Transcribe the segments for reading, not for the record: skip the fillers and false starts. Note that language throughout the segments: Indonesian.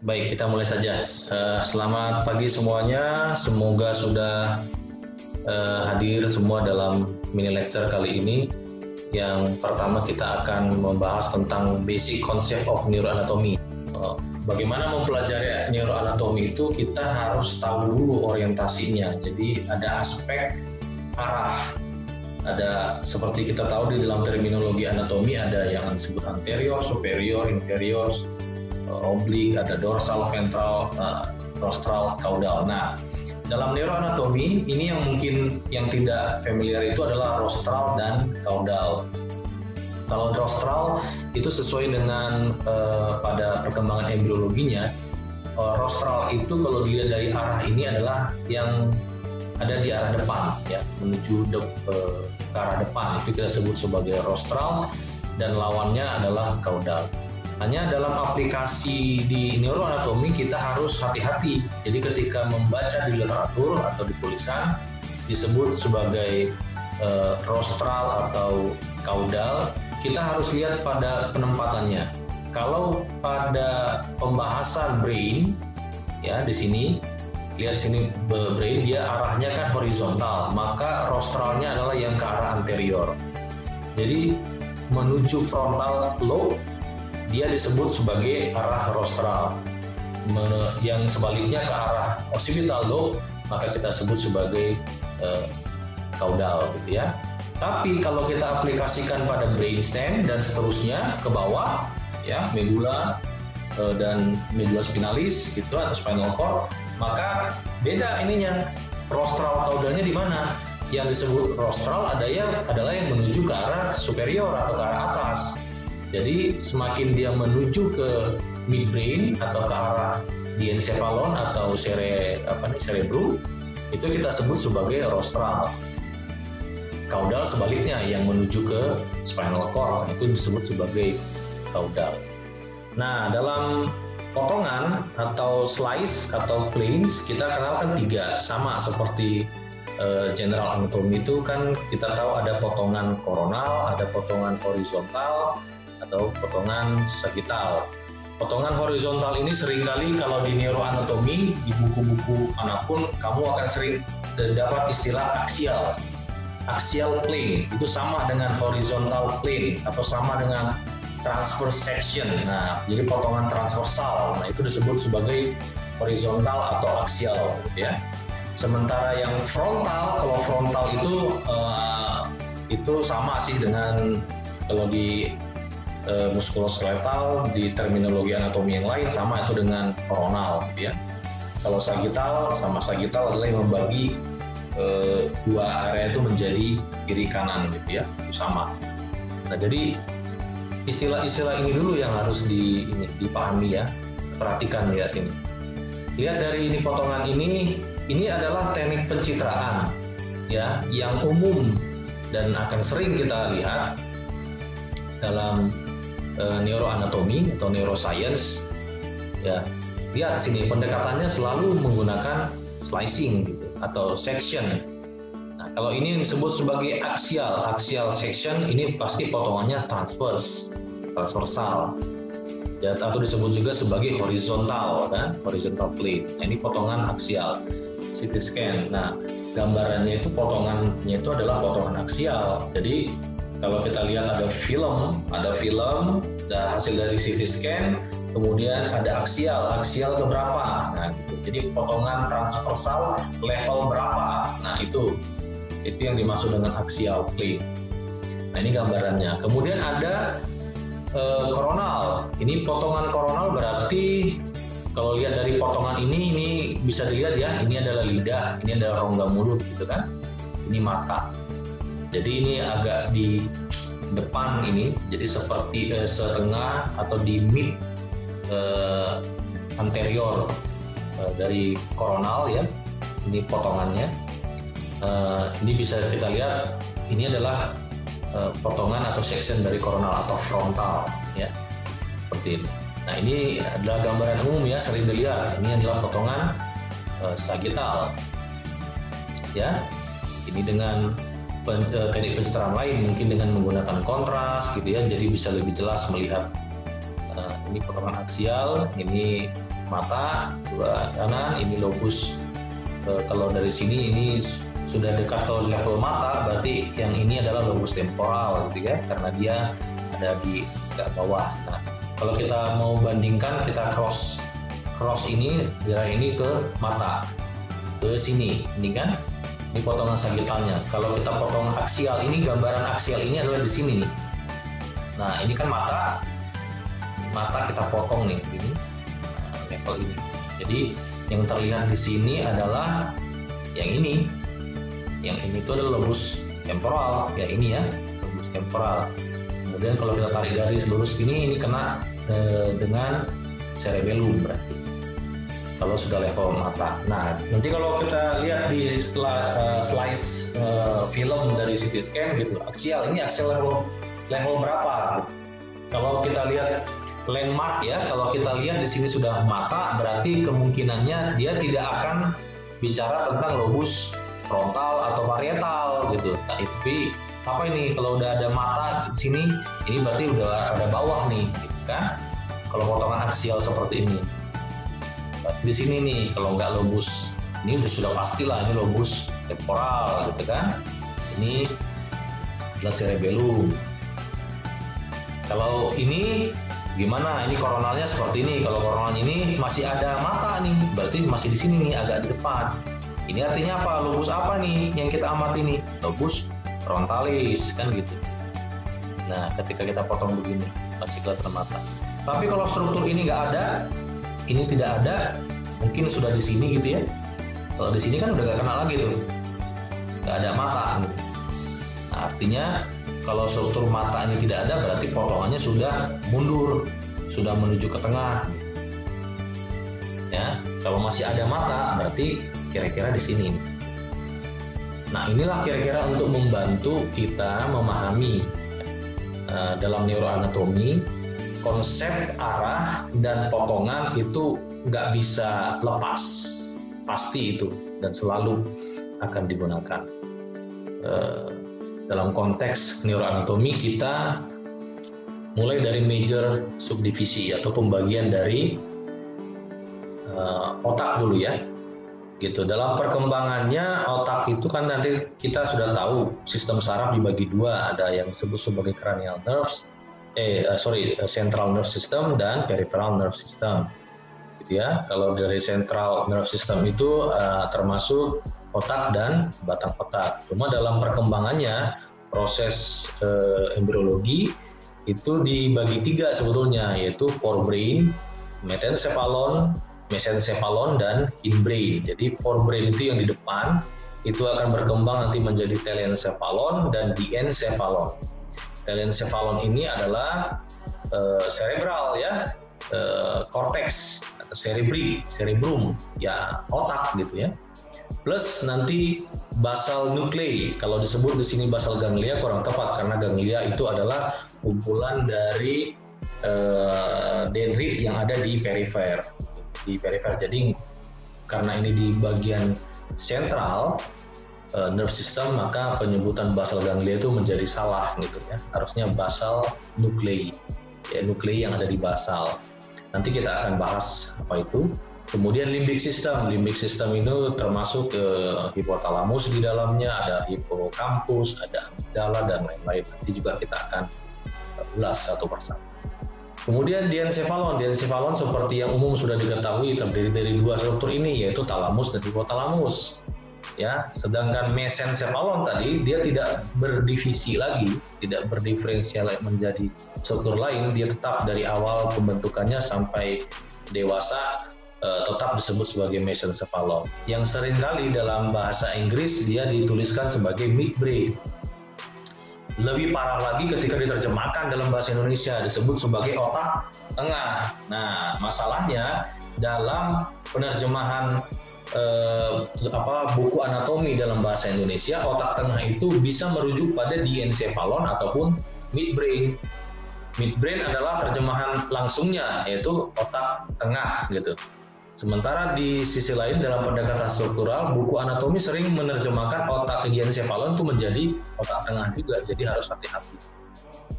Baik, kita mulai saja. Selamat pagi semuanya. Semoga sudah hadir semua dalam mini lecture kali ini. Yang pertama kita akan membahas tentang basic concept of neuroanatomy. Bagaimana mempelajari neuroanatomy itu kita harus tahu dulu orientasinya. Jadi ada aspek arah. Ada seperti kita tahu di dalam terminologi anatomi ada yang disebut anterior, superior, inferior, oblique, ada dorsal, ventral, rostral, caudal. Nah, dalam neuroanatomi ini yang mungkin yang tidak familiar itu adalah rostral dan caudal. Kalau rostral itu sesuai dengan pada perkembangan embriologinya, rostral itu kalau dilihat dari arah ini adalah yang ada di arah depan, ya, menuju ke arah depan. Itu kita sebut sebagai rostral dan lawannya adalah caudal. Hanya dalam aplikasi di neuroanatomi kita harus hati-hati. Jadi ketika membaca di literatur atau di tulisan disebut sebagai rostral atau caudal, kita harus lihat pada penempatannya. Kalau pada pembahasan brain, ya di sini lihat di sini brain dia arahnya kan horizontal, maka rostralnya adalah yang ke arah anterior. Jadi menuju frontal lobe dia disebut sebagai arah rostral. Yang sebaliknya ke arah occipital lobe maka kita sebut sebagai caudal, gitu ya. Tapi kalau kita aplikasikan pada brainstem dan seterusnya ke bawah, ya, medula dan medula spinalis gitu atau spinal cord, maka beda ininya. Rostral caudalnya di mana? Yang disebut rostral adalah yang menuju ke arah superior atau ke arah atas. Jadi semakin dia menuju ke midbrain atau ke arah diencephalon atau cerebrum, itu kita sebut sebagai rostral. Caudal sebaliknya yang menuju ke spinal cord, itu disebut sebagai caudal. Nah, dalam potongan atau slice atau planes kita kenalkan tiga, sama seperti general anatomy itu kan kita tahu ada potongan koronal, ada potongan horizontal, atau potongan sagittal. Potongan horizontal ini seringkali kalau di neuroanatomi, di buku-buku manapun, kamu akan sering dapat istilah axial. Axial plane, itu sama dengan horizontal plane, atau sama dengan transverse section. Nah, jadi potongan transversal, nah itu disebut sebagai horizontal atau axial, ya. Sementara yang frontal, kalau frontal itu sama sih dengan kalau di muskuloskeletal, di terminologi anatomi yang lain sama itu dengan koronal, ya. Kalau sagittal, sama sagittal adalah yang membagi dua area itu menjadi kiri kanan, gitu ya, itu sama. Nah, jadi istilah-istilah ini dulu yang harus dipahami, ya, perhatikan, lihat ini. Lihat dari ini potongan ini adalah teknik pencitraan, ya, yang umum dan akan sering kita lihat dalam neuroanatomi atau neuroscience, ya. Lihat sini pendekatannya selalu menggunakan slicing gitu, atau section. Nah, kalau ini disebut sebagai axial section, ini pasti potongannya transversal, ya, atau disebut juga sebagai horizontal, kan, horizontal plane. Nah, ini potongan axial. CT scan. Nah, gambarannya itu potongannya itu adalah potongan axial. Jadi kalau kita lihat ada film, hasil dari CT scan, kemudian ada aksial ke berapa, nah gitu. Jadi potongan transversal level berapa, nah itu yang dimaksud dengan axial plane. Nah, ini gambarannya. Kemudian ada koronal. Ini potongan koronal berarti kalau lihat dari potongan ini bisa dilihat, ya, ini adalah lidah, ini ada rongga mulut, gitu kan. Ini mata. Jadi ini agak di depan ini, jadi seperti setengah atau di mid anterior dari koronal, ya. Ini potongannya. Ini bisa kita lihat, ini adalah potongan atau section dari koronal atau frontal, ya, seperti ini. Nah, ini adalah gambaran umum, ya, sering dilihat. Ini adalah potongan sagittal, ya. Ini dengan teknik pencitraan lain mungkin dengan menggunakan kontras, gitu ya, jadi bisa lebih jelas melihat Ini potongan aksial, ini mata sebelah kanan, ini lobus. Kalau dari sini ini sudah dekat ke level mata, berarti yang ini adalah lobus temporal, gitu ya, karena dia ada di bawah. Nah, kalau kita mau bandingkan, kita cross ini, daerah ini ke mata, ke sini, ini kan, ini potongan sagittalnya. Kalau kita potong aksial, ini gambaran aksial ini adalah di sini nih. Nah, ini kan mata kita potong nih, ini level ini. Jadi yang terlihat di sini adalah yang ini. Yang ini itu adalah lobus temporal, ya ini ya, lobus temporal. Kemudian kalau kita tarik garis lurus ini kena dengan cerebellum berarti. Kalau sudah level mata. Nah, nanti kalau kita lihat di slice film dari CT scan gitu, aksial ini aksial level berapa? Kalau kita lihat landmark ya, kalau kita lihat di sini sudah mata, berarti kemungkinannya dia tidak akan bicara tentang lobus frontal atau parietal gitu. Nah, tapi apa ini? Kalau udah ada mata di sini, ini berarti udah ada bawah nih, gitu kan? Kalau potongan aksial seperti ini. Di sini nih, kalau nggak lobus, ini sudah pastilah ini lobus temporal, gitu kan? Ini adalah cerebellum. Kalau ini gimana? Ini koronalnya seperti ini. Kalau koronalnya ini masih ada mata nih, berarti masih di sini nih, agak di depan. Ini artinya apa? Lobus apa nih yang kita amati nih? Lobus frontalis, kan gitu. Nah, ketika kita potong begini, masih kelihatan mata. Tapi kalau struktur ini nggak ada, ini tidak ada, mungkin sudah di sini gitu ya. Kalau di sini kan udah nggak kena lagi tuh, nggak ada mata. Gitu. Nah, artinya kalau struktur mata ini tidak ada, berarti potongannya sudah mundur, sudah menuju ke tengah. Ya, kalau masih ada mata, berarti kira-kira di sini. Nah, inilah kira-kira untuk membantu kita memahami dalam neuroanatomi konsep arah dan potongan itu nggak bisa lepas, pasti itu dan selalu akan digunakan. Dalam konteks neuroanatomi kita mulai dari major subdivisi atau pembagian dari otak dulu ya. Gitu. Dalam perkembangannya otak itu kan nanti kita sudah tahu sistem saraf dibagi dua, ada yang disebut sebagai cranial nerves, central nerve system dan peripheral nerve system. Gitu ya. Kalau dari central nerve system itu termasuk otak dan batang otak. Cuma dalam perkembangannya proses embriologi itu dibagi tiga sebetulnya, yaitu forebrain, mesencephalon dan hindbrain. Jadi forebrain itu yang di depan, itu akan berkembang nanti menjadi telencephalon dan diencephalon. Telencephalon ini adalah cerebral ya, cortex atau cerebrum ya, otak gitu ya. Plus nanti basal nuclei. Kalau disebut di sini basal ganglia kurang tepat karena ganglia itu adalah kumpulan dari dendrit yang ada di perifer. Jadi karena ini di bagian sentral nerve system, maka penyebutan basal ganglia itu menjadi salah gitu ya. Harusnya basal nuclei, ya, nuclei yang ada di basal. Nanti kita akan bahas apa itu. Kemudian limbic system itu termasuk hipotalamus di dalamnya, ada hippocampus, ada amigdala dan lain-lain. Nanti juga kita akan ulas satu persatu. Kemudian diencephalon seperti yang umum sudah diketahui terdiri dari dua struktur ini, yaitu talamus dan hipotalamus. Ya, sedangkan mesencephalon tadi dia tidak berdivisi lagi, tidak berdiferensial menjadi struktur lain, dia tetap dari awal pembentukannya sampai dewasa tetap disebut sebagai mesencephalon. Yang seringkali dalam bahasa Inggris dia dituliskan sebagai midbrain. Lebih parah lagi ketika diterjemahkan dalam bahasa Indonesia disebut sebagai otak tengah. Nah, masalahnya dalam penerjemahan buku anatomi dalam bahasa Indonesia, otak tengah itu bisa merujuk pada diencephalon ataupun midbrain. Midbrain adalah terjemahan langsungnya, yaitu otak tengah gitu. Sementara di sisi lain dalam pendekatan struktural, buku anatomi sering menerjemahkan otak diencephalon itu menjadi otak tengah juga, jadi harus hati-hati.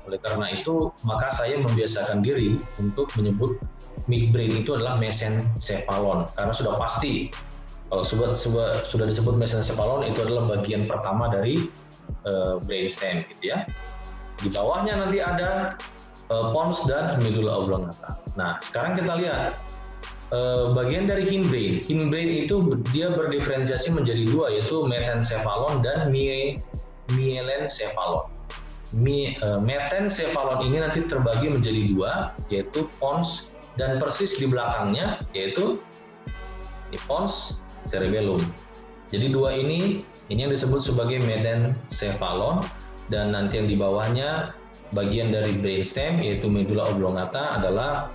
Oleh karena itu, maka saya membiasakan diri untuk menyebut midbrain itu adalah mesencephalon, karena sudah pasti kalau sudah disebut mesencephalon itu adalah bagian pertama dari brainstem, gitu ya. Di bawahnya nanti ada pons dan medulla oblongata. Nah, sekarang kita lihat bagian dari hindbrain. Hindbrain itu dia berdiferensiasi menjadi dua, yaitu mesencephalon dan mielencephalon. Mesencephalon ini nanti terbagi menjadi dua, yaitu pons dan persis di belakangnya, yaitu di pons cerebellum. Jadi dua ini yang disebut sebagai mesencephalon, dan nanti yang di bawahnya bagian dari brainstem yaitu medulla oblongata adalah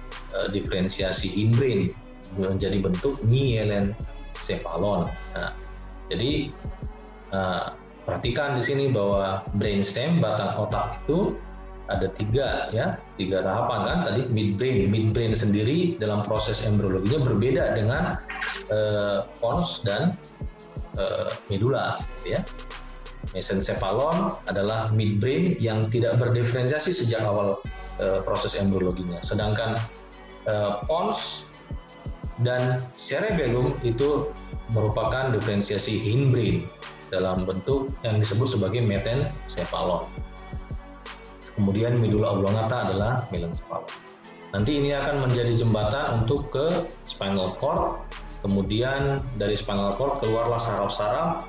diferensiasi hindbrain menjadi bentuk mielencephalon. Nah, jadi perhatikan di sini bahwa brainstem, batang otak itu ada tiga tahapan kan. Tadi midbrain sendiri dalam proses embriologinya berbeda dengan pons dan medulla, ya. Mesencephalon adalah midbrain yang tidak berdiferensiasi sejak awal proses embriologinya, sedangkan pons dan cerebellum itu merupakan diferensiasi hindbrain dalam bentuk yang disebut sebagai mesencephalon. Kemudian medulla oblongata adalah mielencephalon. Nanti ini akan menjadi jembatan untuk ke spinal cord. Kemudian dari spinal cord keluarlah saraf-saraf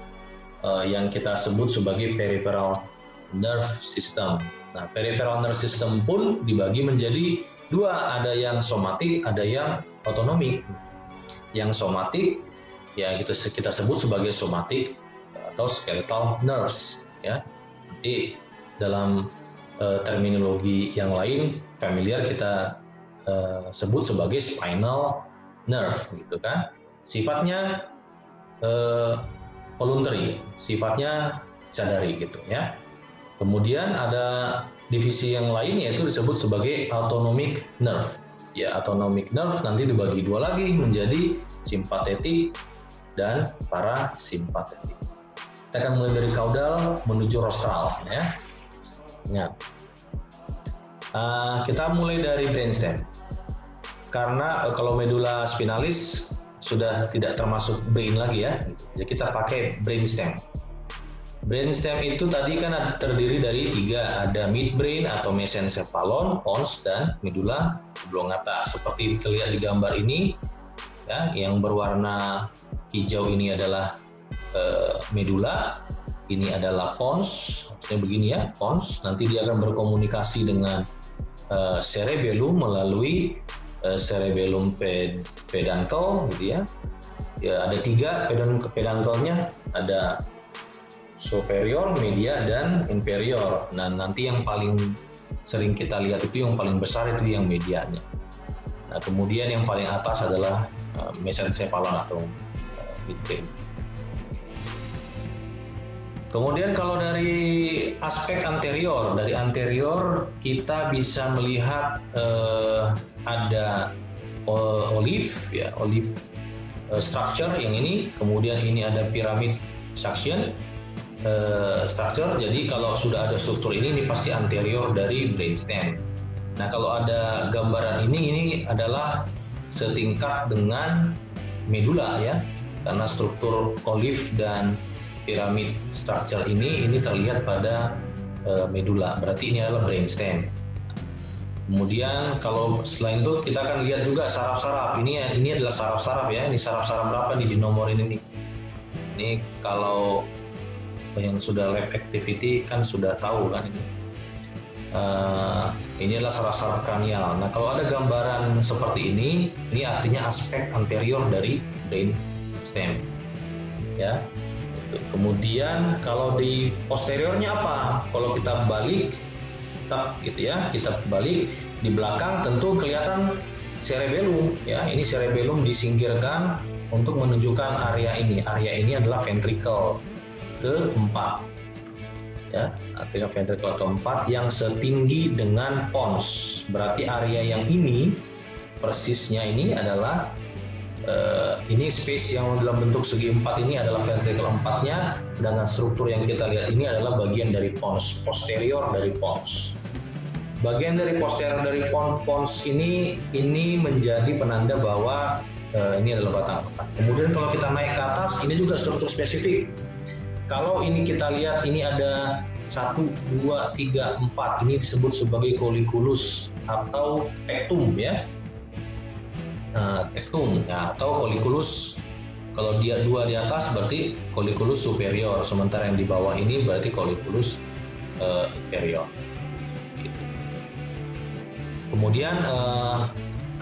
yang kita sebut sebagai peripheral nerve system. Nah, peripheral nerve system pun dibagi menjadi dua, ada yang somatik, ada yang otonomik. Yang somatik ya kita sebut sebagai somatik atau skeletal nerves, ya. Nanti dalam terminologi yang lain familiar kita sebut sebagai spinal nerve, gitu kan. Sifatnya voluntary, sifatnya sadari, gitu ya. Kemudian ada divisi yang lain yaitu disebut sebagai autonomic nerve. Ya, autonomic nerve nanti dibagi dua lagi menjadi simpatetik dan parasimpatetik. Kita akan mulai dari kaudal menuju rostral, ya. Ingat. Kita mulai dari brainstem. Karena kalau medulla spinalis sudah tidak termasuk brain lagi, ya. Jadi kita pakai brainstem. Brainstem itu tadi kan terdiri dari tiga, ada midbrain atau mesencephalon, pons, dan medulla oblongata. Seperti terlihat di gambar ini, ya, yang berwarna hijau ini adalah medulla, ini adalah pons, maksudnya begini ya, pons. Nanti dia akan berkomunikasi dengan cerebellum melalui cerebellum peduncle, gitu ya. Ya, ada tiga peduncle-nya, ada superior, media, dan inferior. Nah, nanti yang paling sering kita lihat itu yang paling besar itu yang medianya. Nah, kemudian yang paling atas adalah mesencephalon atau midbrain. Kemudian kalau dari aspek anterior, dari anterior kita bisa melihat ada olive, ya, olive structure yang ini, kemudian ini ada pyramid suction structure. Jadi kalau sudah ada struktur ini pasti anterior dari brainstem. Nah, kalau ada gambaran ini adalah setingkat dengan medulla, ya, karena struktur olive dan piramid structure ini terlihat pada medulla, berarti ini adalah brainstem. Kemudian kalau selain itu kita akan lihat juga saraf-saraf. Ini adalah saraf-saraf, ya. Ini saraf-saraf berapa nih dinomorin ini? Ini kalau yang sudah lab activity kan sudah tahu kan ini. Ini adalah saraf-saraf kranial. Nah, kalau ada gambaran seperti ini artinya aspek anterior dari brainstem, ya. Kemudian kalau di posteriornya apa? Kalau kita balik, gitu ya, kita balik di belakang tentu kelihatan cerebellum, ya. Ini cerebellum disingkirkan untuk menunjukkan area ini. Area ini adalah ventricle keempat, ya, artinya ventricle keempat yang setinggi dengan pons. Berarti area yang ini persisnya ini adalah ini space yang dalam bentuk segi empat ini adalah ventricle empatnya, sedangkan struktur yang kita lihat ini adalah bagian dari pons, posterior dari pons. bagian dari posterior dari pons ini menjadi penanda bahwa ini adalah batang otak. Kemudian kalau kita naik ke atas, ini juga struktur spesifik. Kalau ini kita lihat, ini ada 1, 2, 3, 4. Ini disebut sebagai colliculus atau tectum ya. Tectum ya, atau colliculus. Kalau dia 2 di atas berarti colliculus superior, sementara yang di bawah ini berarti colliculus inferior. Gitu. Kemudian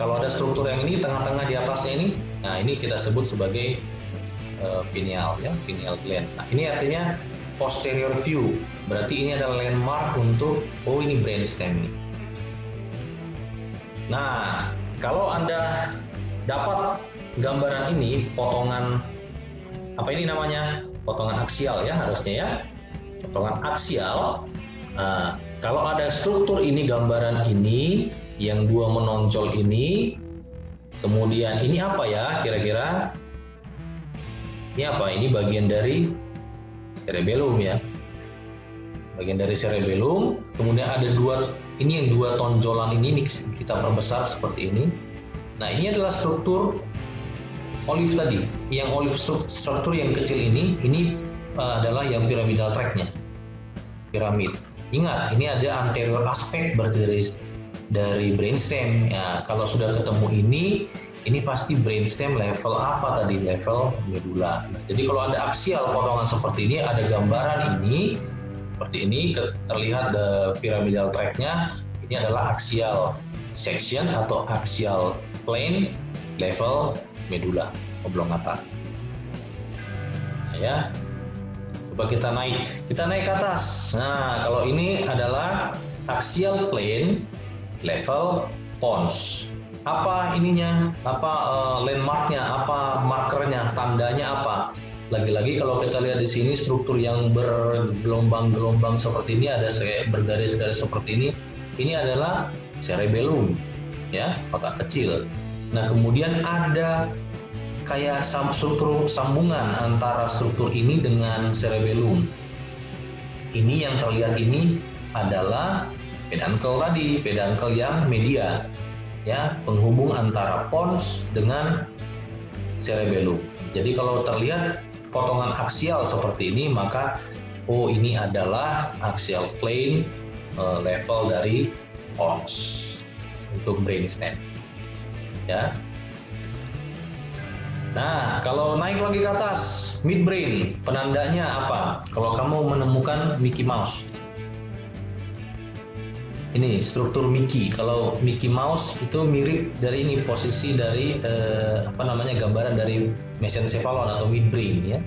kalau ada struktur yang ini tengah-tengah di atasnya ini, nah ini kita sebut sebagai pineal ya, pineal gland. Nah ini artinya posterior view, berarti ini adalah landmark untuk ini brainstem nih. Nah kalau Anda dapat gambaran ini, potongan apa ini namanya, potongan aksial ya harusnya ya, potongan aksial. Nah, kalau ada struktur ini, gambaran ini yang 2 menonjol ini, kemudian ini apa ya kira-kira? Ini apa? Ini bagian dari cerebellum ya, bagian dari cerebellum. Kemudian ada 2, ini yang 2 tonjolan ini kita perbesar seperti ini. Nah ini adalah struktur olive tadi. Yang olive struktur yang kecil ini adalah yang pyramidal tract-nya, piramid. Ingat, ini ada anterior aspek berarti dari brainstem. Ya, kalau sudah ketemu ini pasti brainstem level apa tadi? Level medula. Nah, jadi kalau ada aksial potongan seperti ini, ada gambaran ini seperti ini, terlihat the pyramidal tract-nya. Ini adalah axial section atau axial plane level medula oblongata. Nah, ya. Coba kita naik ke atas. Nah, kalau ini adalah axial plane level pons. Apa ininya? Apa landmarknya? Apa markernya? Tandanya apa? Lagi-lagi kalau kita lihat di sini struktur yang bergelombang-gelombang seperti ini, ada bergaris-garis seperti ini. Ini adalah cerebellum, ya, otak kecil. Nah, kemudian ada kayak struktur sambungan antara struktur ini dengan cerebellum. Ini yang terlihat ini adalah peduncle tadi, peduncle yang media, ya, penghubung antara pons dengan cerebellum. Jadi kalau terlihat potongan aksial seperti ini, maka ini adalah axial plane level dari pons untuk brainstem, ya. Nah, kalau naik lagi ke atas, midbrain, penandanya apa? Kalau kamu menemukan Mickey Mouse, ini struktur Mickey. Kalau Mickey Mouse itu mirip dari ini, posisi dari gambaran dari mesencephalon atau midbrain ya.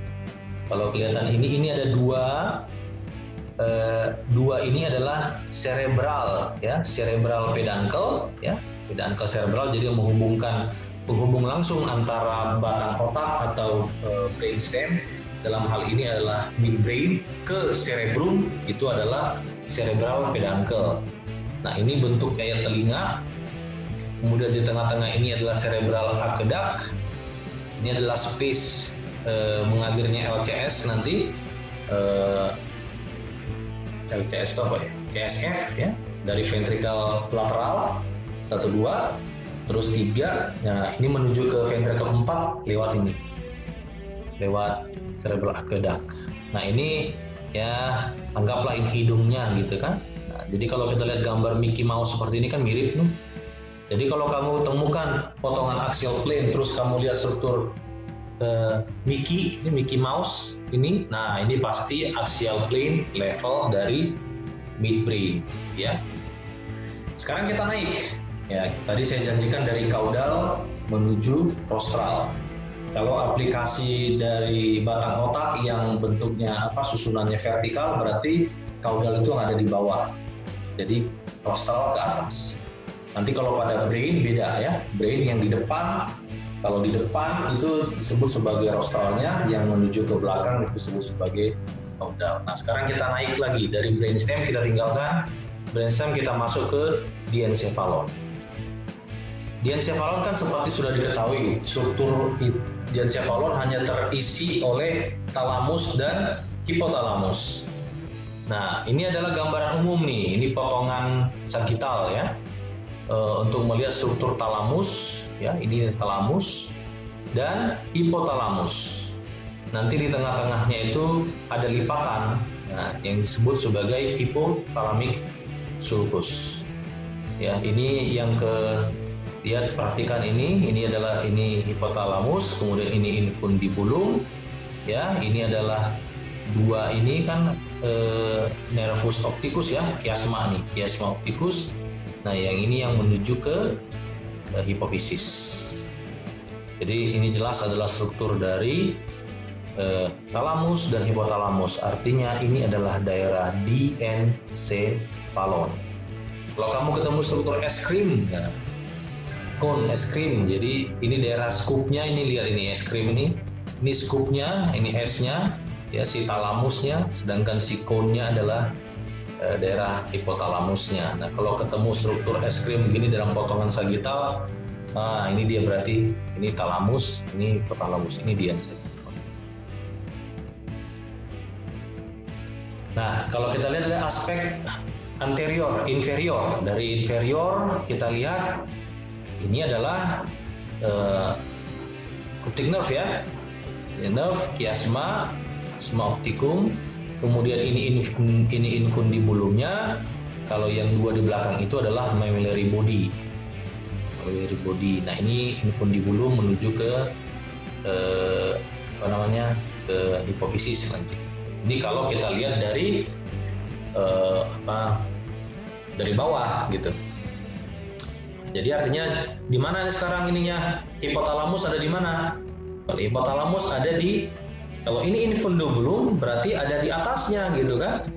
Kalau kelihatan ini ada dua ini adalah cerebral ya, cerebral peduncle ya, peduncle cerebral, jadi penghubung langsung antara batang otak atau brainstem, dalam hal ini adalah midbrain, ke cerebrum, itu adalah cerebral peduncle. Nah ini bentuk kayak telinga, kemudian di tengah-tengah ini adalah cerebral aqueduct, ini adalah space mengalirnya LCS nanti, LCS itu apa ya? CSF ya, dari ventricle lateral 1, 2, terus 3. Nah ini menuju ke ventricle 4 lewat ini, lewat cerebral aqueduct. Nah ini ya anggaplah ini hidungnya gitu kan. Nah, jadi kalau kita lihat gambar Mickey Mouse seperti ini kan mirip nih. Jadi kalau kamu temukan potongan axial plane, terus kamu lihat struktur Mickey Mouse ini, nah ini pasti axial plane level dari midbrain ya. Sekarang kita naik ya, tadi saya janjikan dari caudal menuju rostral. Kalau aplikasi dari batang otak yang bentuknya susunannya vertikal, berarti caudal itu yang ada di bawah, jadi rostral ke atas. Nanti kalau pada brain beda ya, brain yang di depan. Kalau di depan itu disebut sebagai rostralnya, yang menuju ke belakang disebut sebagai caudal. Nah sekarang kita naik lagi dari brainstem, kita tinggalkan brainstem, kita masuk ke diencephalon. Diencephalon kan seperti sudah diketahui, struktur diencephalon hanya terisi oleh talamus dan hipotalamus. Nah, ini adalah gambaran umum nih, ini potongan sagital ya. Untuk melihat struktur talamus, ya ini talamus dan hipotalamus. Nanti di tengah-tengahnya itu ada lipatan, nah, yang disebut sebagai hipothalamic sulcus. Ya, ini yang lihat perhatikan ini adalah ini hipotalamus, kemudian ini infundibulum, ya ini adalah dua ini kan nervus opticus ya, kiasma nih, kiasma opticus. Nah, yang ini yang menuju ke hipofisis. Jadi ini jelas adalah struktur dari talamus dan hipotalamus. Artinya ini adalah daerah diencephalon. Kalau kamu ketemu struktur es krim, ya, cone es krim. Jadi ini daerah skupnya, ini lihat ini es krim ini skupnya, ini esnya, ya si talamusnya, sedangkan si cone-nya adalah daerah hipotalamusnya. Nah, kalau ketemu struktur es krim begini dalam potongan sagital, nah ini dia berarti ini talamus, ini hipotalamus, ini diencephalon. Nah, kalau kita lihat ada aspek anterior, inferior. Dari inferior kita lihat ini adalah optic nerve ya, nerve kiasma, kiasma opticum. Kemudian ini infundibulumnya. Kalau yang dua di belakang itu adalah mammillary body. Mammillary body. Nah, ini infundibulum menuju ke ke hipofisis nanti. Ini kalau kita lihat dari dari bawah gitu. Jadi artinya di mana sekarang ininya? Hipotalamus ada di mana? Kalau hipotalamus ada kalau ini infundibulum berarti ada di atasnya gitu kan?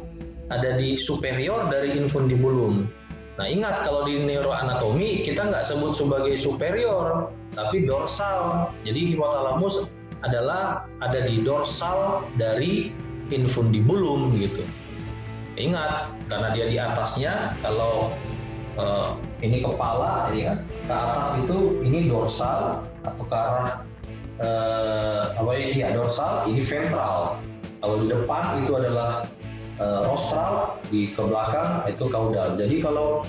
Ada di superior dari infundibulum. Nah, ingat kalau di neuroanatomi kita nggak sebut sebagai superior, tapi dorsal. Jadi hipotalamus adalah ada di dorsal dari infundibulum gitu. Ingat, karena dia di atasnya, kalau ini kepala, ya, ke atas itu ini dorsal atau ke arah dorsal, ini ventral. Kalau di depan itu adalah rostral, di ke belakang itu caudal. Jadi kalau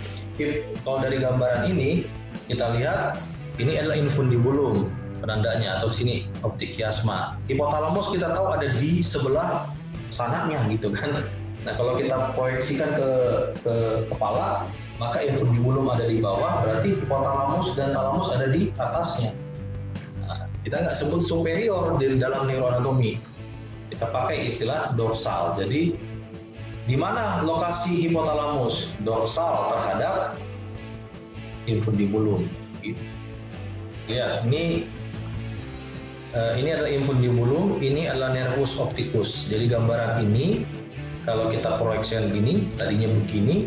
dari gambaran ini kita lihat ini adalah infundibulum penandanya, atau di sini optik kiasma. Hipotalamus kita tahu ada di sebelah sananya gitu kan. Nah, kalau kita proyeksikan ke kepala, maka infundibulum ada di bawah, berarti hipotalamus dan talamus ada di atasnya. Nah, kita nggak sebut superior di dalam neuroanatomi, kita pakai istilah dorsal. Jadi di mana lokasi hipotalamus? Dorsal terhadap infundibulum. Lihat, ini adalah infundibulum, ini adalah nervus opticus. Jadi gambaran ini kalau kita proyeksikan gini, tadinya begini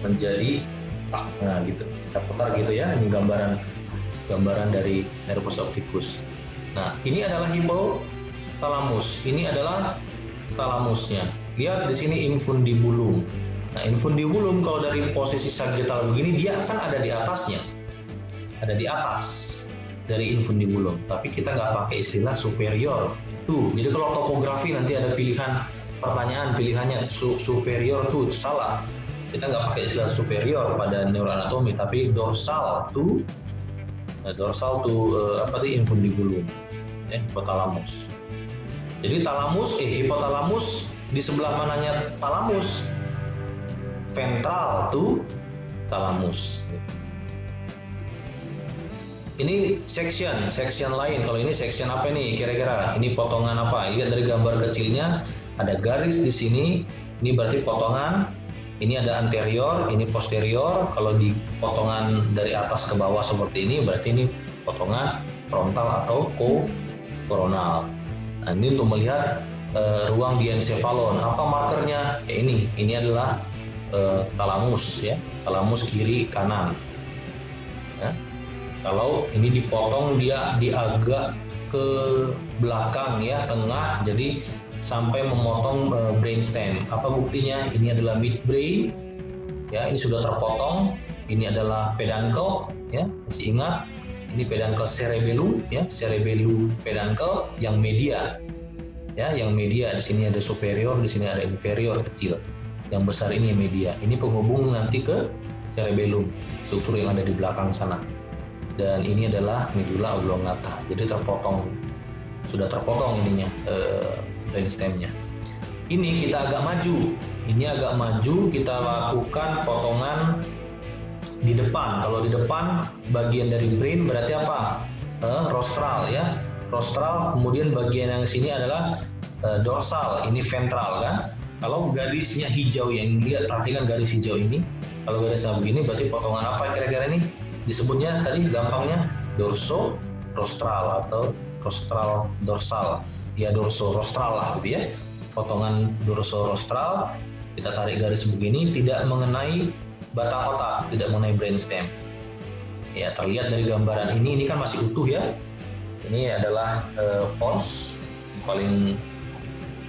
menjadi nah gitu. Kita putar gitu ya, ini gambaran dari nervus opticus. Nah, ini adalah hipotalamus, ini adalah talamusnya. Lihat di sini infundibulum. Nah, infundibulum kalau dari posisi sagittal begini dia akan ada di atasnya, ada di atas dari infundibulum. Tapi kita nggak pakai istilah superior tuh. Jadi kalau topografi nanti ada pilihannya superior tuh salah. Kita nggak pakai istilah superior pada neuroanatomi, tapi dorsal tuh infundibulum, hipotalamus. Jadi hipotalamus di sebelah mananya talamus? Ventral tuh talamus. Ini section lain. Kalau ini section apa nih kira-kira? Ini potongan apa? Lihat dari gambar kecilnya ada garis di sini. Ini berarti potongan. Ini ada anterior, ini posterior. Kalau di potongan dari atas ke bawah seperti ini, berarti ini potongan frontal atau koronal. Nah, ini untuk melihat ruang diencephalon. Apa markernya? Ya ini adalah talamus ya, talamus kiri kanan. Ya. Kalau ini dipotong dia agak ke belakang ya, tengah, jadi sampai memotong brainstem. Apa buktinya? Ini adalah midbrain, ya ini sudah terpotong. Ini adalah peduncle, ya masih ingat? Ini peduncle cerebellum, ya cerebellum peduncle yang media, ya yang media. Di sini ada superior, di sini ada inferior kecil. Yang besar ini media. Ini penghubung nanti ke cerebellum, struktur yang ada di belakang sana. Dan ini adalah medulla oblongata. Jadi sudah terpotong ininya, brainstemnya. Ini kita agak maju. Ini agak maju, kita lakukan potongan di depan. Kalau di depan bagian dari brain berarti apa? Rostral ya. Rostral, kemudian bagian yang sini adalah dorsal, ini ventral kan. Kalau garisnya hijau yang lihat, perhatikan garis hijau ini. Kalau garisnya begini berarti potongan apa kira-kira ini? Disebutnya tadi gampangnya dorso rostral atau rostral dorsal. Ya dorso rostral lah gitu ya. Potongan dorso rostral, kita tarik garis begini, tidak mengenai batang otak, tidak mengenai brainstem. Ya terlihat dari gambaran ini kan masih utuh ya. Ini adalah pons paling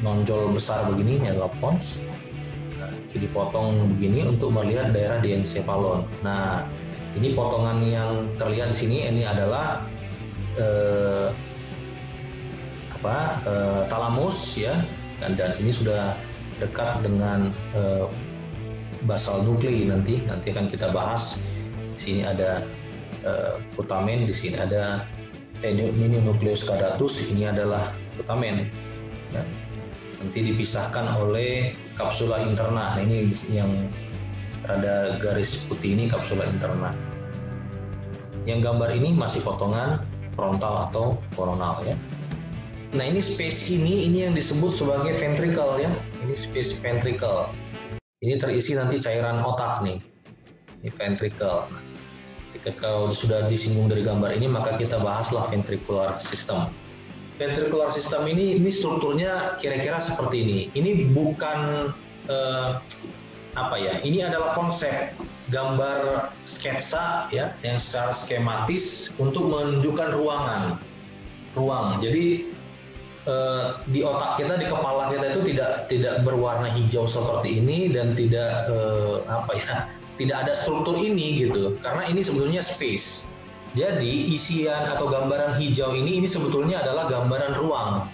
nonjol besar begini, ini adalah pons. Nah, dipotong begini untuk melihat daerah diencephalon. Nah, ini potongan yang terlihat di sini ini adalah talamus ya, dan ini sudah dekat dengan basal nuklei nanti akan kita bahas. Di sini ada putamen, di sini ada nucleus caudatus, ini adalah putamen. Ya. Nanti dipisahkan oleh kapsula interna. Nah, ini yang rada garis putih ini kapsula interna. Yang gambar ini masih potongan frontal atau koronal ya. Nah, ini space ini yang disebut sebagai ventricle ya. Ini space ventricle. Ini terisi nanti cairan otak nih. Ini ventricle. Nah, kalau sudah disinggung dari gambar ini, maka kita bahaslah ventricular system. Ventricular system ini strukturnya kira-kira seperti ini. Ini bukan ini adalah konsep gambar sketsa ya, yang secara skematis untuk menunjukkan ruang. Jadi di otak kita, di kepala kita itu tidak berwarna hijau seperti ini dan tidak tidak ada struktur ini gitu, karena ini sebetulnya space. Jadi isian atau gambaran hijau ini sebetulnya adalah gambaran ruang.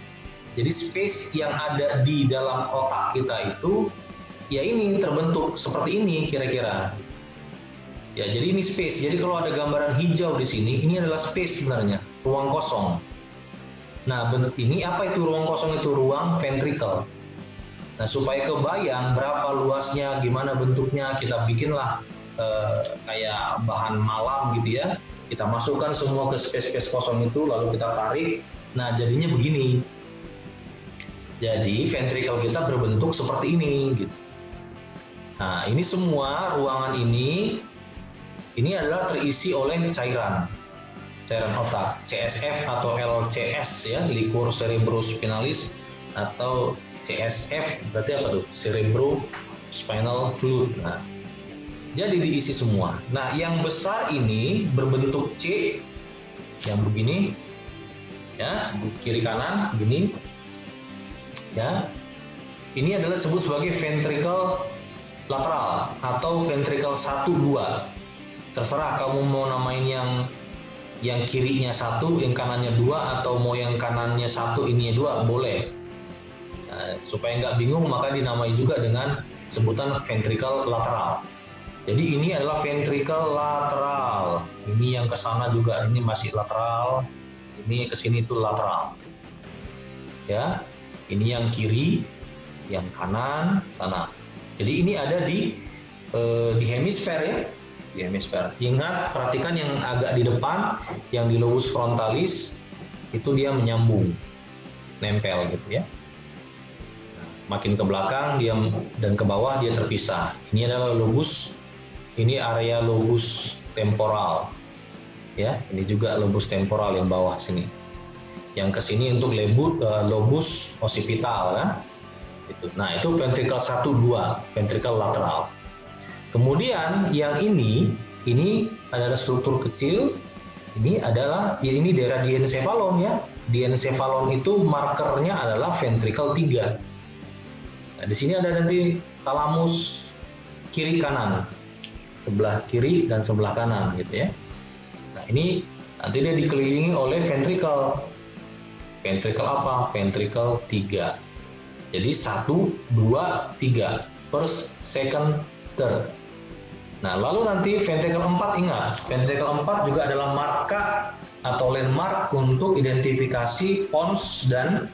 Jadi space yang ada di dalam otak kita itu ya ini terbentuk seperti ini kira-kira. Ya, jadi ini space. Jadi kalau ada gambaran hijau di sini, ini adalah space sebenarnya, ruang kosong. Nah, ini apa itu ruang kosong itu? Ruang ventricle. Nah, supaya kebayang berapa luasnya, gimana bentuknya, kita bikinlah kayak bahan malam gitu ya. Kita masukkan semua ke space-space kosong itu, lalu kita tarik. Nah, jadinya begini. Jadi, ventricle kita berbentuk seperti ini. Gitu. Nah, ini semua ruangan ini adalah terisi oleh cairan otak, CSF atau LCS ya, liquor cerebrospinalis, atau CSF berarti apa tuh? Cerebrospinal fluid. Nah, jadi diisi semua. Nah, yang besar ini berbentuk C, yang begini, ya, kiri kanan, begini, ya. Ini adalah disebut sebagai ventricle lateral atau ventricle 1-2. Terserah kamu mau namain yang kirinya 1, yang kanannya 2, atau mau yang kanannya 1, ininya 2, boleh. Nah, supaya nggak bingung, maka dinamai juga dengan sebutan ventricle lateral. Jadi ini adalah ventricle lateral. Ini yang ke sana juga ini masih lateral. Ini ke sini itu lateral. Ya, ini yang kiri, yang kanan sana. Jadi ini ada di hemisfer ya, di hemisfer. Ingat, perhatikan yang agak di depan, yang di lobus frontalis itu dia menyambung, nempel gitu ya. Makin ke belakang dia dan ke bawah dia terpisah. Ini adalah lobus. Ini area lobus temporal, ya. Ini juga lobus temporal yang bawah sini. Yang ke sini untuk lobus occipital, kan? Itu. Nah, itu ventricle 1-2, ventricle lateral. Kemudian yang ini adalah struktur kecil. Ini adalah ini daerah diencephalon ya. Diencephalon itu markernya adalah ventricle 3. Nah, di sini ada nanti talamus kiri kanan. Sebelah kiri dan sebelah kanan gitu ya. Nah, ini nanti dia dikelilingi oleh ventricle. Ventricle apa? Ventricle 3. Jadi 1, 2, 3. first, second, third. Nah, lalu nanti ventricle 4, ingat, ventricle 4 juga adalah marka atau landmark untuk identifikasi pons dan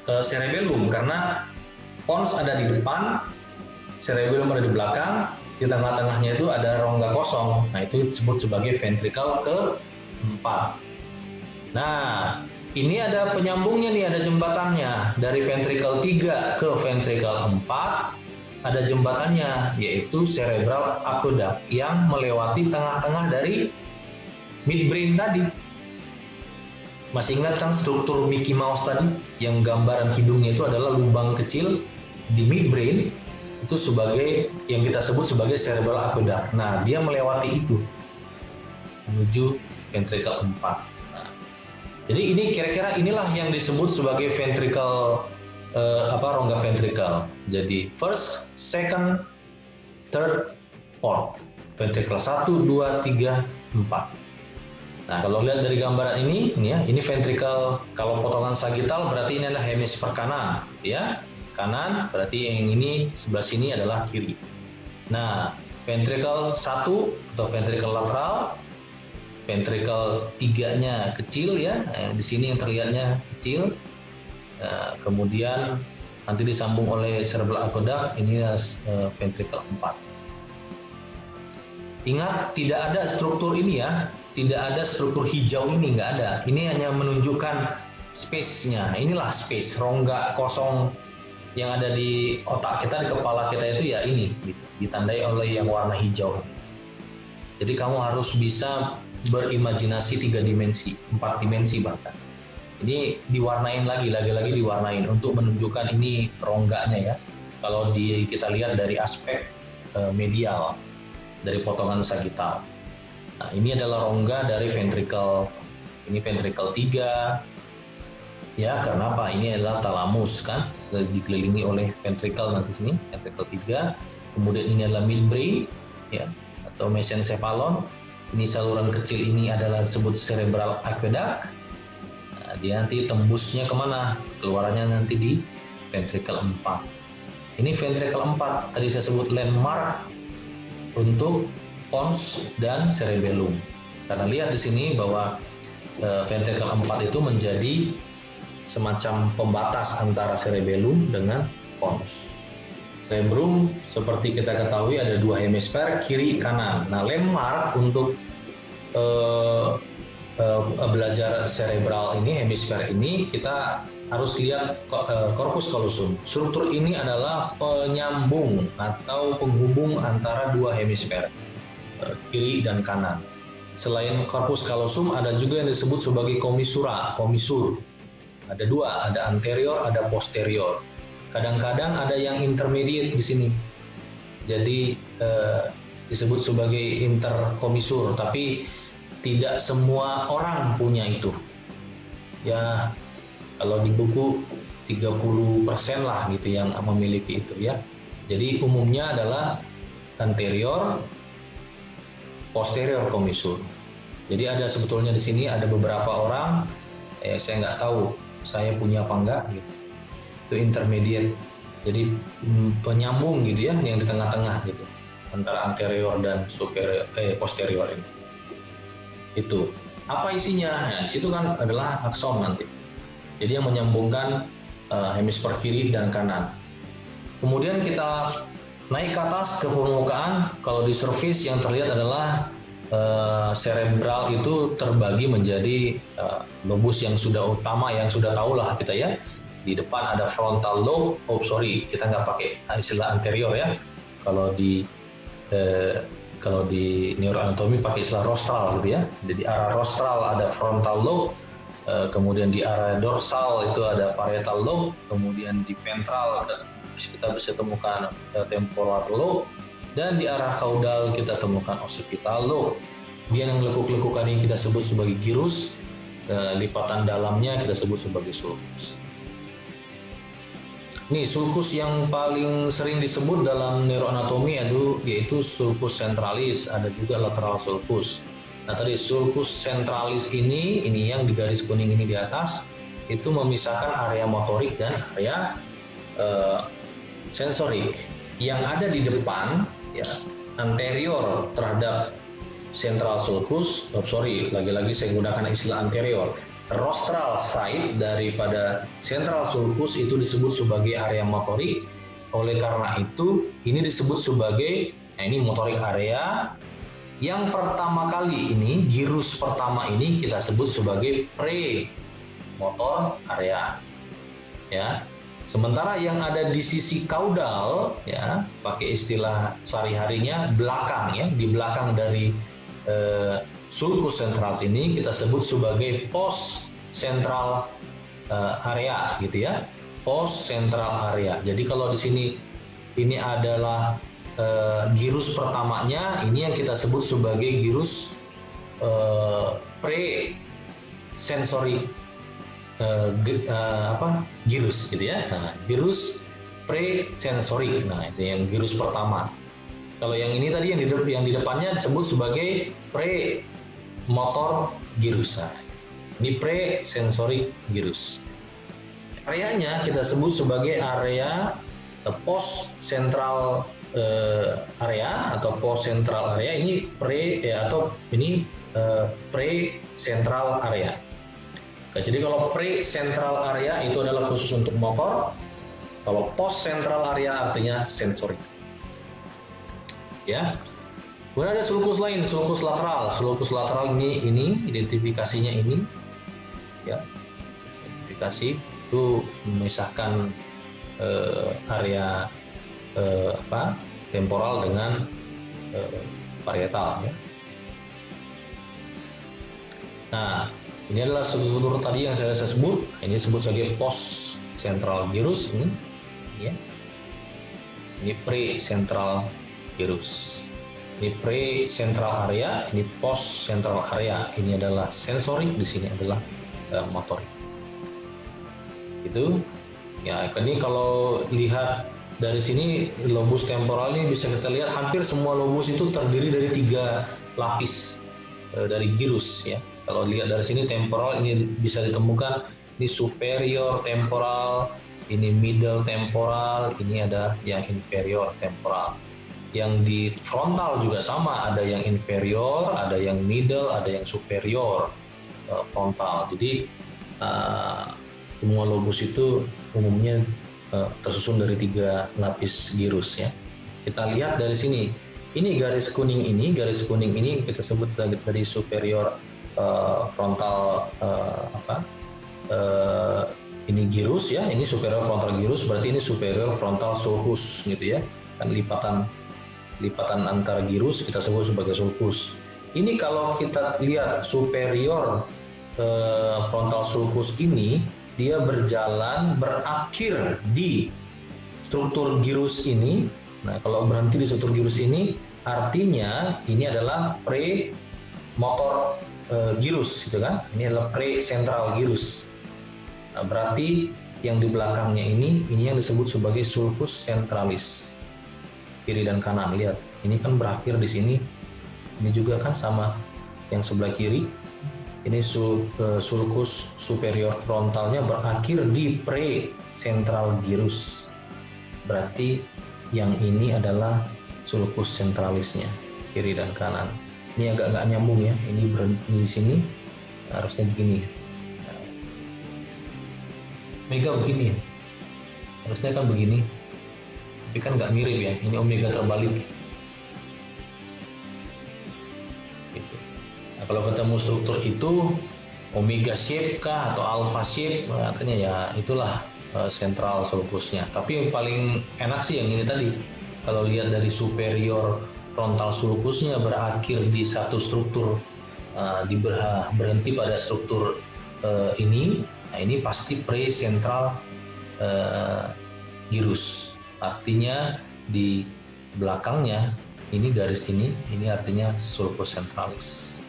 cerebellum, karena pons ada di depan, cerebellum ada di belakang, di tengah-tengahnya itu ada rongga kosong. Nah, itu disebut sebagai ventricle keempat. Nah, ini ada penyambungnya nih, ada jembatannya. Dari ventricle 3 ke ventricle 4 ada jembatannya, yaitu cerebral aqueduct yang melewati tengah-tengah dari midbrain tadi. Masih ingat kan struktur Mickey Mouse tadi yang gambaran hidungnya itu adalah lubang kecil di midbrain, itu sebagai yang kita sebut sebagai cerebral aqueduct. Nah, dia melewati itu menuju ventricle 4. Nah, jadi ini kira-kira inilah yang disebut sebagai ventricle rongga ventricle. Jadi first, second, third, fourth. Ventricle 1, 2, 3, 4. Nah, kalau lihat dari gambaran ini ya, ini ventricle, kalau potongan sagittal berarti ini adalah hemisfer kanan, ya. Kanan berarti yang ini sebelah sini adalah kiri. Nah, ventricle 1 atau ventricle lateral, ventricle 3-nya kecil ya, di sini yang terlihatnya kecil. Kemudian nanti disambung oleh cerebral aqueduct, ini ventricle 4. Ingat, tidak ada struktur ini ya, tidak ada struktur hijau ini, nggak ada. Ini hanya menunjukkan space-nya. Inilah space, rongga kosong yang ada di otak kita, di kepala kita itu ya ini, ditandai oleh yang warna hijau. Jadi kamu harus bisa berimajinasi 3 dimensi, 4 dimensi bahkan. Ini diwarnain lagi diwarnain untuk menunjukkan ini rongganya ya. Kalau kita lihat dari aspek medial, dari potongan sagittal. Nah, ini adalah rongga dari ventricle. Ini ventricle 3. Ya, karena apa? Ini adalah thalamus kan, dikelilingi oleh ventricle nanti sini, ventricle 3. Kemudian ini adalah midbrain ya, atau mesencephalon. Ini saluran kecil ini adalah disebut cerebral aqueduct. Nah, dia nanti tembusnya kemana? Keluarannya nanti di ventricle 4. Ini ventricle 4, tadi saya sebut landmark untuk pons dan cerebellum. Karena lihat di sini bahwa ventricle 4 itu menjadi semacam pembatas antara cerebellum dengan pons. Cerebrum seperti kita ketahui ada 2 hemisfer, kiri kanan. Nah, landmark untuk belajar cerebral ini, hemisfer ini, kita harus lihat corpus callosum. Struktur ini adalah penyambung atau penghubung antara 2 hemisfer, kiri dan kanan. Selain corpus callosum ada juga yang disebut sebagai komisur. Ada 2, ada anterior, ada posterior. Kadang-kadang ada yang intermediate di sini. Jadi disebut sebagai interkomisur, tapi tidak semua orang punya itu. Ya, kalau di buku 30% lah gitu yang memiliki itu ya. Jadi umumnya adalah anterior, posterior komisur. Jadi ada sebetulnya di sini ada beberapa orang, saya nggak tahu saya punya apa enggak gitu. Itu intermediate. Jadi penyambung gitu ya, yang di tengah-tengah gitu antara anterior dan posterior ini. Itu apa isinya? Nah, di situ kan adalah akson nanti. Jadi yang menyambungkan hemisfer kiri dan kanan. Kemudian kita naik ke atas ke permukaan. Kalau di surface yang terlihat adalah cerebral itu terbagi menjadi lobus yang sudah utama, yang sudah tahu lah kita ya. Di depan ada frontal lobe. Kita nggak pakai istilah anterior ya. Kalau di neuroanatomi pakai istilah rostral gitu ya. Jadi arah rostral ada frontal lobe, kemudian di arah dorsal itu ada parietal lobe, kemudian di ventral kita bisa temukan temporal lobe, dan di arah caudal kita temukan occipital lobe. Dia yang lekuk-lekukan ini kita sebut sebagai gyrus, lipatan dalamnya kita sebut sebagai sulcus. Nih, sulcus yang paling sering disebut dalam neuroanatomi yaitu sulcus centralis, ada juga lateral sulcus. Nah, tadi sulcus centralis ini yang di garis kuning ini di atas, itu memisahkan area motorik dan area sensorik yang ada di depan, ya, anterior terhadap central sulcus. Lagi-lagi saya gunakan istilah anterior. Rostral side daripada central sulcus itu disebut sebagai area motorik. Oleh karena itu, ini disebut sebagai, ini motorik area. Yang pertama kali ini, gyrus pertama ini kita sebut sebagai pre-motor area. Ya. Sementara yang ada di sisi kaudal, ya, pakai istilah sehari-harinya belakang, ya, di belakang dari sulcus centralis ini kita sebut sebagai post central area, gitu ya. Post central area. Jadi kalau di sini ini adalah gyrus pertamanya, ini yang kita sebut sebagai gyrus pre-sensory gyrus, gitu ya. Nah, gyrus pre-sensory. Nah, itu yang gyrus pertama. Kalau yang ini tadi yang di depannya disebut sebagai pre-motor gyrus. Nah, ini pre-sensory gyrus. Areanya kita sebut sebagai area post central area atau post central area. Ini pre-central area. Oke, jadi kalau pre-central area itu adalah khusus untuk motor. Kalau post central area artinya sensorik. Ya. Kemudian ada sulcus lain, sulcus lateral. Sulcus lateral ini identifikasinya ini, ya. Identifikasi itu memisahkan area temporal dengan parietal, ya. Nah, ini adalah struktur tadi yang saya sebut. Ini disebut sebagai post central gyrus ini, ya. Ini pre-central gyrus. Ini pre-central area, ini post-central area. Ini adalah sensorik, di sini adalah motorik. Itu, ya. Ini kalau lihat dari sini lobus temporal ini bisa kita lihat hampir semua lobus itu terdiri dari 3 lapis dari gyrus, ya. Kalau lihat dari sini temporal ini bisa ditemukan ini superior temporal, ini middle temporal, ini ada yang inferior temporal. Yang di frontal juga sama, ada yang inferior, ada yang middle, ada yang superior frontal. Jadi semua lobus itu umumnya tersusun dari 3 lapis gyrus, ya. Kita lihat dari sini, ini garis kuning ini kita sebut dari superior frontal ini gyrus, ya. Ini superior frontal gyrus, berarti ini superior frontal sulcus, gitu ya. Kan lipatan antara gyrus kita sebut sebagai sulcus. Ini kalau kita lihat superior frontal sulcus ini, dia berjalan berakhir di struktur gyrus ini. Nah, kalau berhenti di struktur gyrus ini, artinya ini adalah pre-motor gyrus, gitu kan? Ini adalah pre-central gyrus. Nah, berarti yang di belakangnya ini yang disebut sebagai sulcus centralis. Kiri dan kanan, lihat. Ini kan berakhir di sini. Ini juga kan sama yang sebelah kiri. Ini sulcus superior frontalnya berakhir di pre-central gyrus. Berarti yang ini adalah sulcus centralisnya, kiri dan kanan. Ini agak nggak nyambung, ya. Ini berhenti di sini, harusnya begini. Nah, omega begini, harusnya kan begini. Tapi kan nggak mirip, ya. Ini omega terbalik. Gitu. Nah, kalau ketemu struktur itu omega shape kah atau alpha shape, artinya ya itulah central sulcusnya. Tapi yang paling enak sih yang ini tadi. Kalau lihat dari superior frontal sulcusnya berakhir di satu struktur, berhenti pada struktur ini. Nah, ini pasti pre-central gyrus. Artinya di belakangnya ini garis ini artinya sulcus centralis.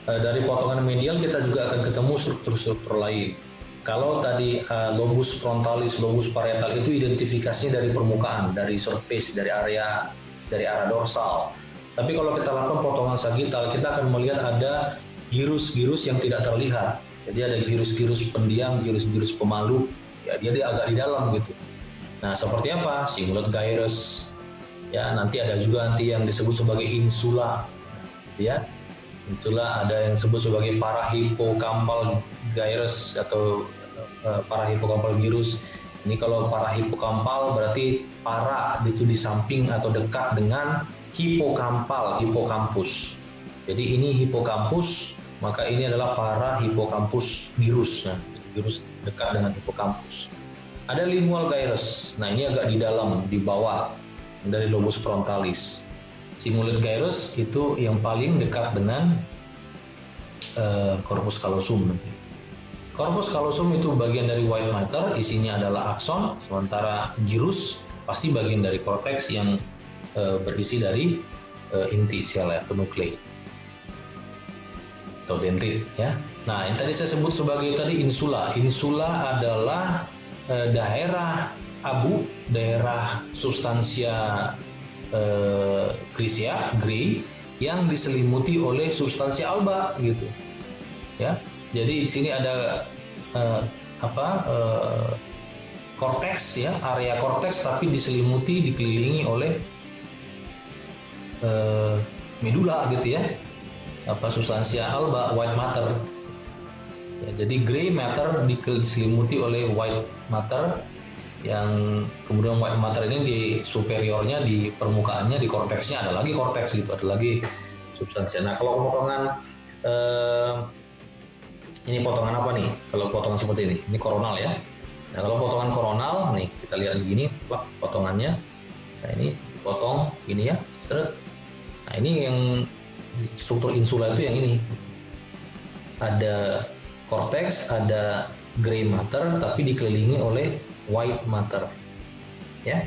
Dari potongan medial kita juga akan ketemu struktur-struktur lain. Kalau tadi lobus frontalis, lobus parietal itu identifikasinya dari permukaan, dari surface, dari area dorsal. Tapi kalau kita lakukan potongan sagital, kita akan melihat ada gyrus-gyrus yang tidak terlihat. Jadi ada gyrus-gyrus pendiam, gyrus-gyrus pemalu. Ya, dia agak di dalam gitu. Nah, seperti apa? Cingulate gyrus. Ya, nanti ada juga yang disebut sebagai insula. Ya, insula ada yang disebut sebagai parahipokampal gyrus atau parahipokampal gyrus. Ini kalau parahipokampal berarti para itu di samping atau dekat dengan hipokampus. Jadi ini hipokampus, maka ini adalah parahipokampus gyrus. Nah, gyrus dekat dengan hipokampus. Ada lingual gyrus. Nah, ini agak di dalam, di bawah dari lobus frontalis. Cingulate gyrus itu yang paling dekat dengan corpus callosum nanti. Corpus callosum itu bagian dari white matter, isinya adalah akson, sementara gyrus pasti bagian dari cortex yang berisi dari inti sel atau nuklei atau dendrit ya. Nah, yang tadi saya sebut sebagai tadi insula. Insula adalah daerah abu, daerah substansia grisea, gray, yang diselimuti oleh substansia alba gitu. Ya. Jadi di sini ada korteks ya, area korteks tapi diselimuti, dikelilingi oleh medula gitu ya. Substansia alba, white matter. Ya, jadi gray matter diselimuti oleh white matter, yang kemudian white matter ini di superiornya, di permukaannya, di korteksnya ada lagi korteks gitu, ada lagi substansia. Nah, kalau potongan ini potongan apa nih? Kalau potongan seperti ini koronal ya. Nah, kalau potongan koronal nih kita lihat begini, potongannya. Nah, ini potong ini ya, seret. Nah, ini yang struktur insula itu yang ini. Ada korteks, ada gray matter, tapi dikelilingi oleh white matter. Ya.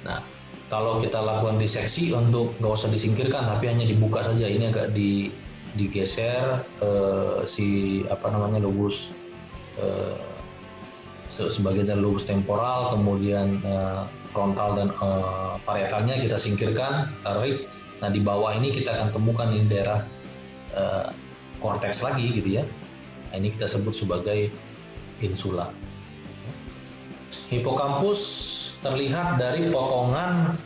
Nah, kalau kita lakukan diseksi untuk nggak usah disingkirkan, tapi hanya dibuka saja. Ini agak digeser lobus sebagian dari lobus temporal, kemudian frontal dan parietalnya kita singkirkan, tarik. Nah, di bawah ini kita akan temukan ini daerah korteks lagi gitu ya. Nah, ini kita sebut sebagai insula. Hipokampus terlihat dari potongan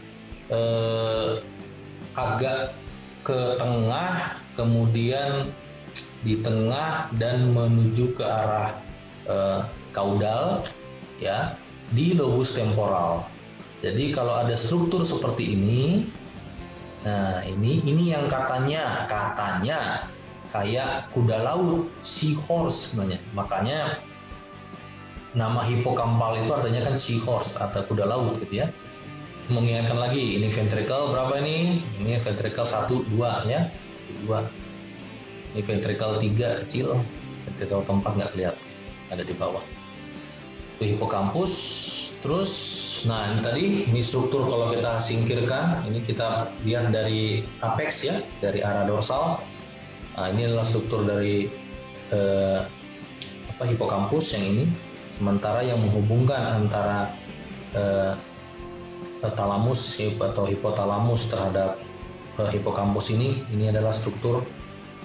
agak ke tengah, kemudian di tengah dan menuju ke arah kaudal ya, di lobus temporal. Jadi kalau ada struktur seperti ini, nah ini yang katanya kayak kuda laut, seahorse sebenarnya. Makanya nama hipokampal itu artinya kan seahorse atau kuda laut gitu ya. Mengingatkan lagi, ini ventricle berapa ini? Ini ventricle 1, 2 ya. 2. Ini ventricle 3 kecil, ventricle 4 nggak kelihatan, ada di bawah. Itu hipokampus. Terus, nah ini tadi, ini struktur kalau kita singkirkan, ini kita lihat dari apex ya, dari arah dorsal. Nah, ini adalah struktur dari hipokampus yang ini. Sementara yang menghubungkan antara talamus atau hipotalamus terhadap hipokampus ini adalah struktur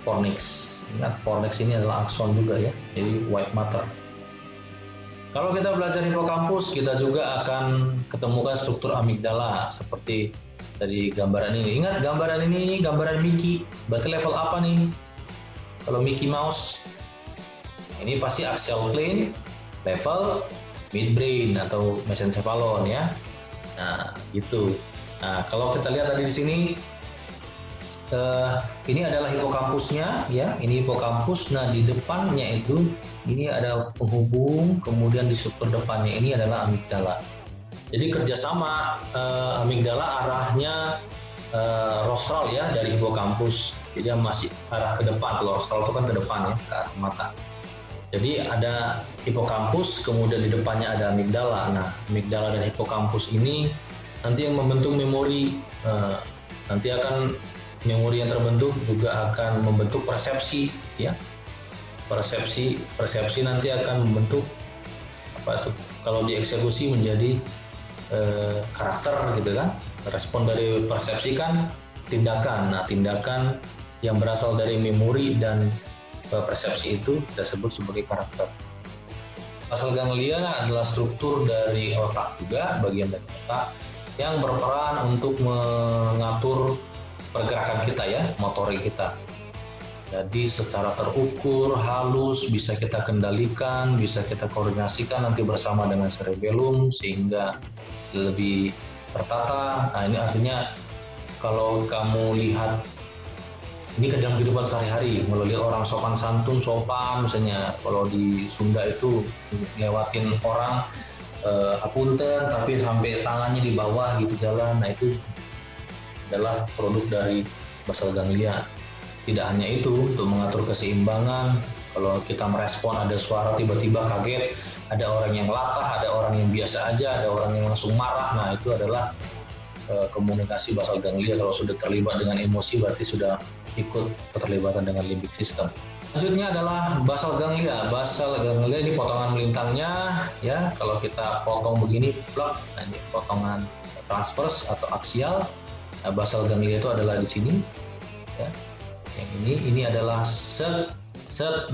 fornix. Ingat, fornix ini adalah akson juga ya, jadi white matter. Kalau kita belajar hipokampus, kita juga akan ketemukan struktur amigdala seperti dari gambaran ini. Ingat, gambaran ini gambaran Mickey. Berarti level apa nih? Kalau Mickey Mouse, ini pasti axial plane, level midbrain atau mesencephalon ya. Nah, gitu. Nah, kalau kita lihat tadi di sini, ini adalah hipokampusnya ya. Ini hipokampus. Nah, di depannya itu ini ada penghubung, kemudian di struktur depannya ini adalah amigdala. Jadi kerjasama amigdala arahnya rostral ya, dari hipokampus. Jadi masih arah ke depan. Kalau rostral itu kan ke depan ya, ke arah mata. Jadi ada hipokampus, kemudian di depannya ada amigdala. Nah, amigdala dan hipokampus ini nanti yang membentuk memori. Nanti akan memori yang terbentuk juga akan membentuk persepsi, ya. Persepsi nanti akan membentuk apa itu? Kalau dieksekusi menjadi karakter, gitu kan? Respon dari persepsi kan tindakan. Nah, tindakan yang berasal dari memori dan persepsi itu kita sebut sebagai karakter. Basal ganglia adalah struktur dari otak juga, bagian dari otak yang berperan untuk mengatur pergerakan kita ya, motorik kita. Jadi secara terukur, halus, bisa kita kendalikan, bisa kita koordinasikan nanti bersama dengan cerebellum sehingga lebih tertata. Nah, ini artinya kalau kamu lihat ini ke dalam kehidupan sehari-hari, melalui orang sopan santun, sopan misalnya kalau di Sunda itu lewatin orang apunten tapi sampai tangannya di bawah gitu jalan. Nah, itu adalah produk dari basal ganglia. Tidak hanya itu, untuk mengatur keseimbangan, kalau kita merespon ada suara tiba-tiba kaget, ada orang yang latah, ada orang yang biasa aja, ada orang yang langsung marah. Nah, itu adalah komunikasi basal ganglia. Kalau sudah terlibat dengan emosi berarti sudah ikut keterlibatan dengan limbik system. Selanjutnya adalah basal ganglia. Basal ganglia ini potongan melintangnya ya. Kalau kita potong begini, plak, nah ini potongan transvers atau aksial. Nah, basal ganglia itu adalah di sini ya. Yang ini adalah set.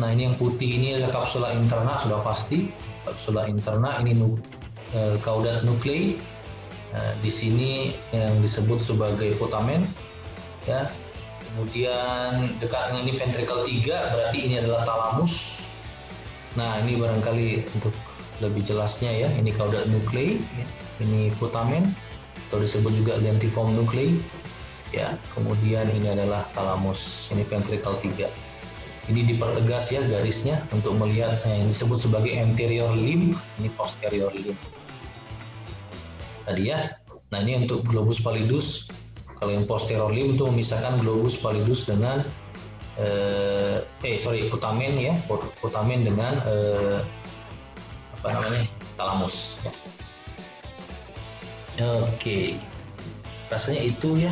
Nah, ini yang putih ini adalah kapsula interna, sudah pasti kapsula interna. Ini kaudat nuklei. Di sini yang disebut sebagai putamen ya. Kemudian dekat dengan ini ventricle 3, berarti ini adalah talamus. Nah, ini barangkali untuk lebih jelasnya ya, ini kaudat nuklei ya. Ini putamen atau disebut juga lentiform nuklei ya. Kemudian ini adalah talamus, ini ventricle 3. Ini dipertegas ya garisnya untuk melihat yang disebut sebagai anterior limb, ini posterior limb tadi ya. Nah, ini untuk globus pallidus. Kalau yang posterior limb itu memisahkan globus pallidus dengan putamen ya, putamen dengan talamus ya. Oke. Rasanya itu ya.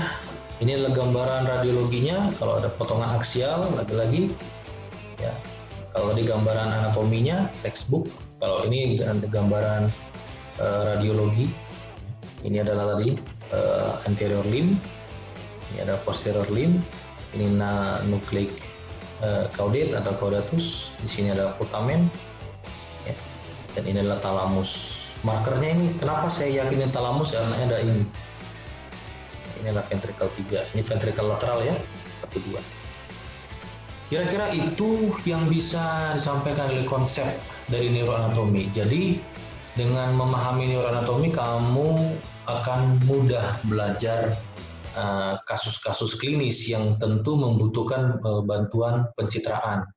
Ini adalah gambaran radiologinya. Kalau ada potongan aksial, lagi-lagi ya. Kalau di gambaran anatominya, textbook. Kalau ini gambaran radiologi, ini adalah tadi anterior limb, ini ada posterior limb, ini nucleic caudate atau caudatus, di sini ada putamen, ya. Dan ini adalah talamus. Markernya ini, kenapa saya yakin ini talamus? Karena ada ini. Ini adalah ventricle 3, ini ventricle lateral ya, 1, 2. Kira-kira itu yang bisa disampaikan oleh konsep dari neuroanatomi. Jadi dengan memahami neuroanatomi kamu akan mudah belajar kasus-kasus klinis yang tentu membutuhkan bantuan pencitraan.